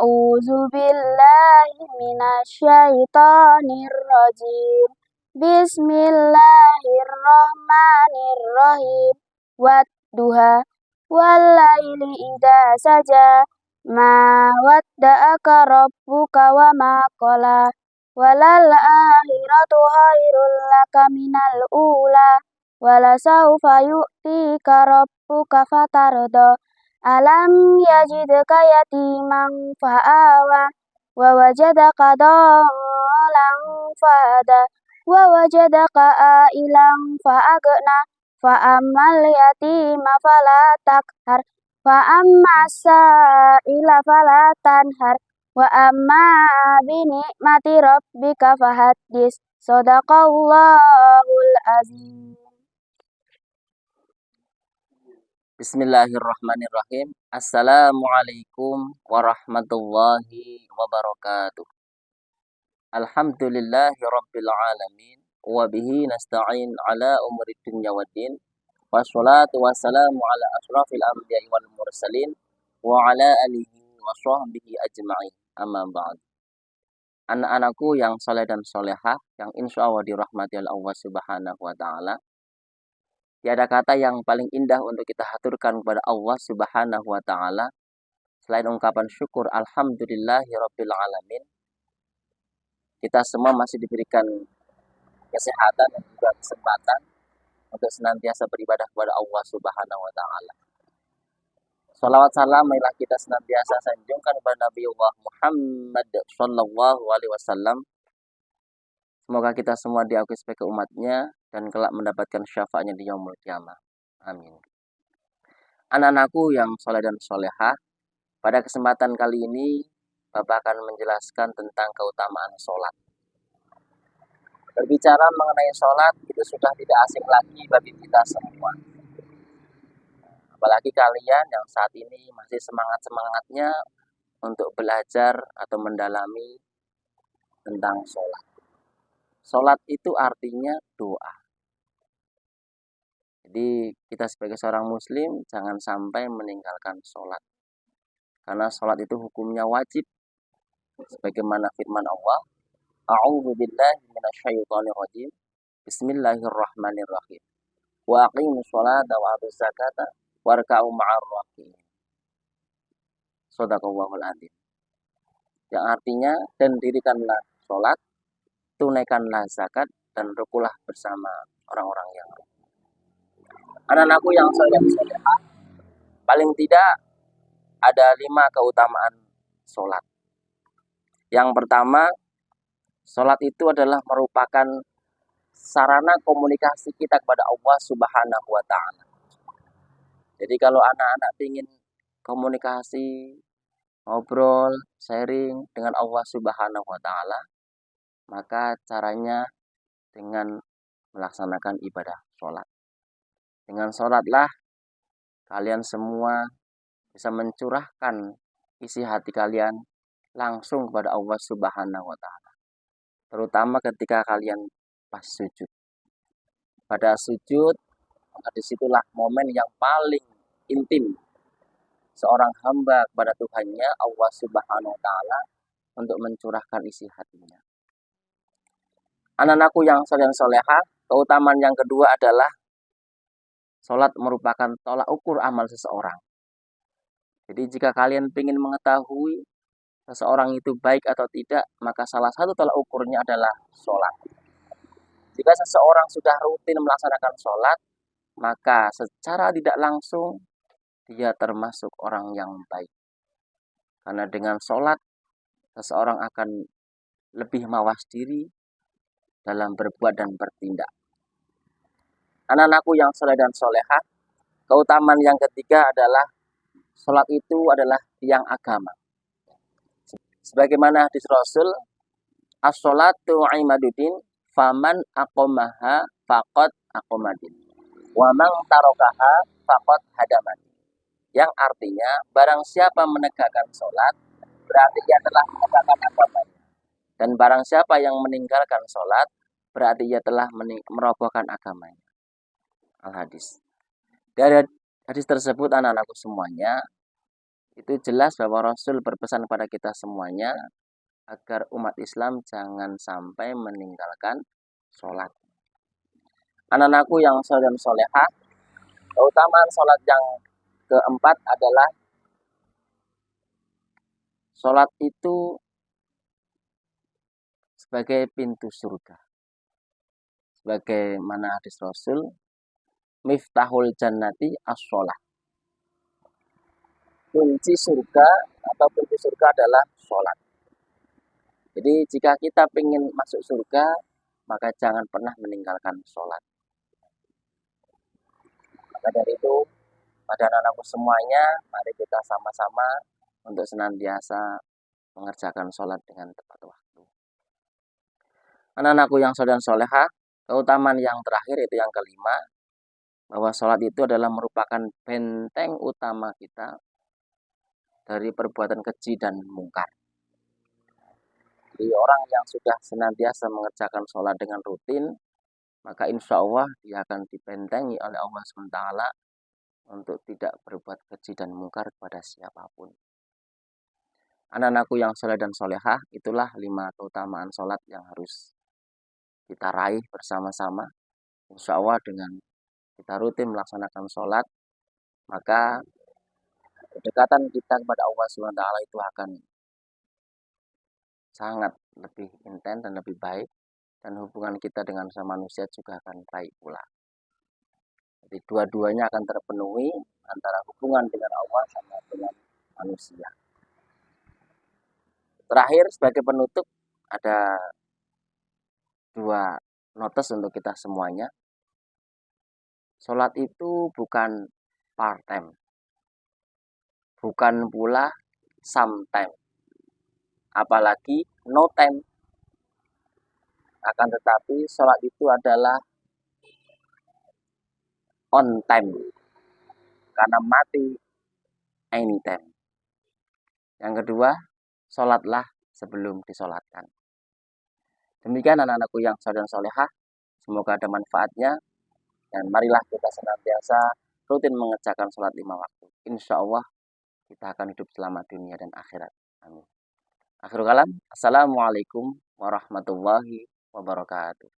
A'udzu billahi minasyaitonir rajim. Bismillahirrahmanirrahim. Wadduha wallaili idza saja. Ma wadda'aka rabbuka wa ma qala. Walal akhiratu khairul laka minal ula. Walasawfa yu'tika rabbuka fatarda. Alam yajidka yatiman fa'awa. Wa wajadaka dhalan fahada. Wa wajadaka ailan fa'agna. Fa'ammal yatima fala takhar. Fa'amma sa'ila fala tanhar. Wa amma binikmati rabbika fahaddis. Shadaqallahul azim. Bismillahirrahmanirrahim. Assalamualaikum warahmatullahi wabarakatuh. Alhamdulillahi rabbil alamin. Wa bihi nasta'in ala umuri dunya waddin. Wassalatu wassalamu ala ashrafil anbiya'i wal mursalin. Wa ala alihi wa sahbihi ajma'in. Amma ba'd. Anak-anakku yang soleh dan solehah, yang insya Allah dirahmati oleh Allah subhanahu wa ta'ala. Tiada kata yang paling indah untuk kita haturkan kepada Allah subhanahu wa ta'ala selain ungkapan syukur alhamdulillahi rabbil alamin. Kita semua masih diberikan kesehatan dan juga kesempatan untuk senantiasa beribadah kepada Allah subhanahu wa ta'ala. Salawat salam marilah kita senantiasa sanjungkan kepada Nabi Allah Muhammad sallallahu alaihi wasallam. Semoga kita semua diakui sebagai umatnya dan kelak mendapatkan syafaatnya di yaumul qiyamah. Amin. Anak-anakku yang soleh dan solehah, pada kesempatan kali ini Bapak akan menjelaskan tentang keutamaan sholat. Berbicara mengenai sholat itu sudah tidak asing lagi bagi kita semua. Apalagi kalian yang saat ini masih semangat-semangatnya untuk belajar atau mendalami tentang sholat. Sholat itu artinya doa. Jadi kita sebagai seorang muslim jangan sampai meninggalkan sholat. Karena sholat itu hukumnya wajib. Sebagaimana firman Allah. A'udzu billahi minasyaitonir rajim. Bismillahirrahmanirrahim. Wa aqimus sholata wa atuz zakata warka'u ma'ar raki'in. Shadaqallahul azim. Yang artinya, dan dirikanlah sholat, tunaikanlah zakat, dan rukulah bersama orang-orang yang rukun. Anak-anakku yang soleh solehah, paling tidak ada 5 keutamaan sholat. Yang pertama, sholat itu adalah merupakan sarana komunikasi kita kepada Allah subhanahu wa ta'ala. Jadi kalau anak-anak ingin komunikasi, ngobrol, sharing dengan Allah subhanahu wa ta'ala, maka caranya dengan melaksanakan ibadah sholat. Dengan sholatlah kalian semua bisa mencurahkan isi hati kalian langsung kepada Allah subhanahu wa ta'ala. Terutama ketika kalian pas sujud. Pada sujud, maka disitulah momen yang paling intim seorang hamba kepada Tuhannya, Allah subhanahu wa ta'ala, untuk mencurahkan isi hatinya. Anak-anakku yang soleh dan solehah, keutamaan yang kedua adalah sholat merupakan tolak ukur amal seseorang. Jadi jika kalian ingin mengetahui seseorang itu baik atau tidak, maka salah satu tolak ukurnya adalah sholat. Jika seseorang sudah rutin melaksanakan sholat, maka secara tidak langsung dia termasuk orang yang baik. Karena dengan sholat, seseorang akan lebih mawas diri dalam berbuat dan bertindak. Anak-anakku yang soleh dan solehah, keutamaan yang ketiga adalah sholat itu adalah tiang agama. Sebagaimana hadis Rasul, as-sholatu imaduddin, faman aqomaha faqad aqomadin, wa man tarokaha faqad hadamadin. Yang artinya, barang siapa menegakkan sholat, berarti ia telah menegakkan agamanya. Dan barang siapa yang meninggalkan sholat, berarti ia telah merobohkan agamanya. Al-hadis. Dari hadis tersebut anak-anakku semuanya, Itu jelas bahwa Rasul berpesan kepada kita semuanya agar umat Islam jangan sampai meninggalkan sholat. Anak-anakku yang soleh dan solehah, keutamaan sholat yang keempat adalah sholat itu sebagai pintu surga. Sebagaimana hadis Rasul, miftahul jannati as-sholah. Kunci surga atau pintu surga adalah sholat. Jadi jika kita ingin masuk surga, maka jangan pernah meninggalkan sholat. Maka dari itu, pada anak-anakku semuanya, mari kita sama-sama untuk senantiasa mengerjakan sholat dengan tepat waktu. Anak-anakku yang soleh dan solehah, keutamaan yang terakhir itu yang kelima, bahwa sholat itu adalah merupakan benteng utama kita dari perbuatan keji dan mungkar. Jadi orang yang sudah senantiasa mengerjakan sholat dengan rutin, maka insya Allah dia akan dibentengi oleh Allah SWT untuk tidak berbuat keji dan mungkar kepada siapapun. Anak-anakku yang soleh dan solehah, itulah 5 keutamaan sholat yang harus kita raih bersama-sama. Insya Allah dengan kita rutin melaksanakan sholat, maka kedekatan kita kepada Allah SWT itu akan sangat lebih intens dan lebih baik, dan hubungan kita dengan sama manusia juga akan baik pula. Jadi dua-duanya akan terpenuhi antara hubungan dengan Allah sama dengan manusia. Terakhir sebagai penutup ada 2 notes untuk kita semuanya. Sholat itu bukan part-time, bukan pula sometime, apalagi no time. Akan tetapi sholat itu adalah on time, karena mati anytime. Yang kedua, sholatlah sebelum disolatkan. Demikian anak-anakku yang soleh dan solehah, semoga ada manfaatnya, dan marilah kita senantiasa rutin mengerjakan sholat 5 waktu. Insya Allah kita akan hidup selamat dunia dan akhirat. Amin. Akhirul kalam, assalamualaikum warahmatullahi wabarakatuh.